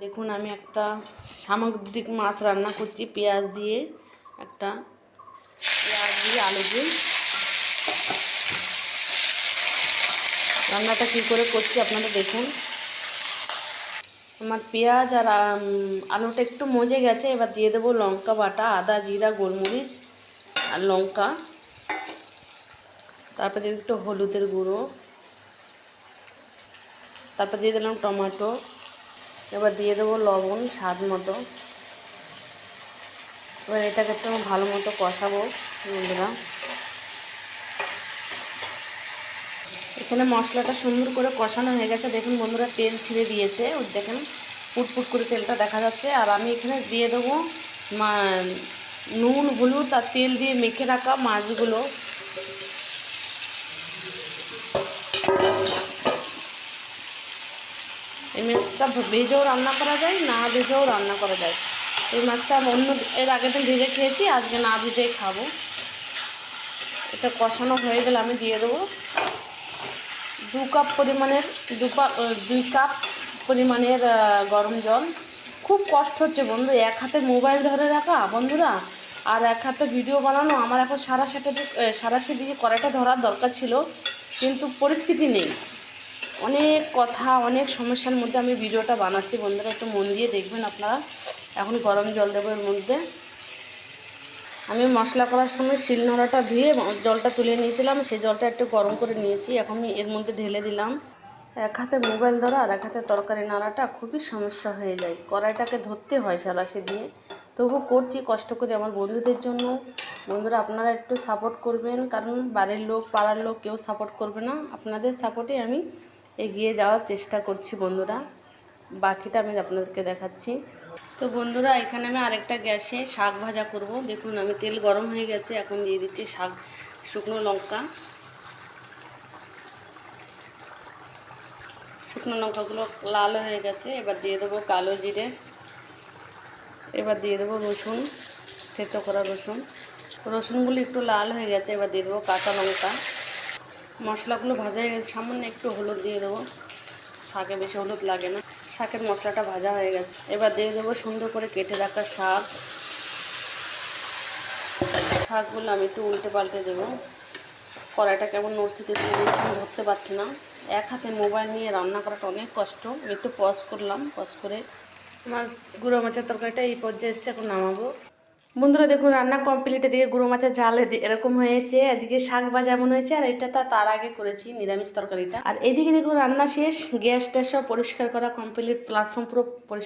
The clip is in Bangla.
দেখুন আমি একটা সামুদ্রিক মাছ রান্না করছি পেঁয়াজ দিয়ে, আলু দিয়ে। রান্নাটা কী করে করছি আপনারা দেখুন। আমার পেঁয়াজ আর আলুটা একটু মজে গেছে। এবার দিয়ে দেবো লঙ্কা বাটা, আদা জিরা গোলমরিচ আর লঙ্কা। তারপর দিয়ে একটু হলুদের গুঁড়ো, তারপর দিয়ে দিলাম টমেটো। এবার দিয়ে দেবো লবণ স্বাদ মতো। এবার এটাকে একটু ভালো মতো কষাবো বন্ধুরা। এখানে মশলাটা সুন্দর করে কষানো হয়ে গেছে। দেখুন বন্ধুরা তেল ছিঁড়ে দিয়েছে, ওই দেখেন পুটপুট করে তেলটা দেখা যাচ্ছে। আর আমি এখানে দিয়ে দেবো নুন হলুদ আর তেল দিয়ে মেখে রাখা মাছগুলো। এই মাছটা ভেজেও রান্না করা যায়, না ভেজেও রান্না করা যায়। এই মাছটা এর আগের দিন ভেজে খেয়েছি, আজকে না ভেজেই খাবো। এটা কষানো হয়ে গেলে আমি দিয়ে দেবো 2 কাপ পরিমাণের গরম জল। খুব কষ্ট হচ্ছে বন্ধু, এক হাতে মোবাইল ধরে রাখা বন্ধুরা, আর এক হাতে ভিডিও বানানো। আমার এখন সারাশি দিয়ে কড়াইটা ধরার দরকার ছিল, কিন্তু পরিস্থিতি নেই। অনেক কথা, অনেক সমস্যার মধ্যে আমি ভিডিওটা বানাচ্ছি বন্ধুরা, একটু মন দিয়ে দেখবেন আপনারা। এখন গরম জল দেবো এর মধ্যে। আমি মশলা করার সময় শিলনোড়াটা ধুয়ে জলটা তুলে নিয়েছিলাম, সেই জলটা একটু গরম করে নিয়েছি। এখন আমি এর মধ্যে ঢেলে দিলাম। এক হাতে মোবাইল ধরা আর এক হাতে তরকারি নাড়াটা খুবই সমস্যা হয়ে যায়, কড়াইটাকে ধরতে হয় সালাসি দিয়ে। তবু করছি কষ্ট করে আমার বন্ধুদের জন্য। বন্ধুরা আপনারা একটু সাপোর্ট করবেন, কারণ বাড়ির লোক পাড়ার লোক কেউ সাপোর্ট করবে না। আপনাদের সাপোর্টে আমি এগিয়ে যাওয়ার চেষ্টা করছি বন্ধুরা। বাকিটা আমি আপনাদেরকে দেখাচ্ছি। তো বন্ধুরা এখানে আমি আরেকটা গ্যাসে শাক ভাজা করব। দেখুন আমি তেল গরম হয়ে গেছে, এখন দিয়ে দিচ্ছি শুকনো লঙ্কাগুলো লাল হয়ে গেছে। এবার দিয়ে দেবো কালো জিরে, এবার দিয়ে দেবো রসুন, থেতো করা রসুনগুলো একটু লাল হয়ে গেছে। এবার দিয়ে দেবো কাঁচা লঙ্কা। মশলাগুলো ভাজা হয়ে গেছে, সামান্য একটু হলুদ দিয়ে দেবো, শাকে বেশি হলুদ লাগে না। শাকের মশলাটা ভাজা হয়ে গেছে। এবার দিয়ে দেবো সুন্দর করে কেটে রাখা শাকগুলো আমি একটু উল্টে পাল্টে দেবো। কড়াইটা কেমন নড়ছে দেখুন, ধরতে পারছি না। এক হাতে মোবাইল নিয়ে রান্না করাটা অনেক কষ্ট। একটু পজ করলাম, পজ করে আমার গুঁড়ো মাছের তরকারিটা এই পর্যায়ে এসছে, এখন নামাবো। বন্ধুরা দেখুন রান্না কমপ্লিট। এদিকে গুঁড়ো মাছের ঝাল এরকম হয়েছে, এদিকে শাক ভাজা এমন হয়েছে, আর এটা তার আগে করেছি নিরামিষ তরকারিটা। আর এদিকে দেখুন রান্না শেষ, গ্যাস ট্যাস সব পরিষ্কার করা কমপ্লিট, প্ল্যাটফর্ম পুরো পরিষ্কার।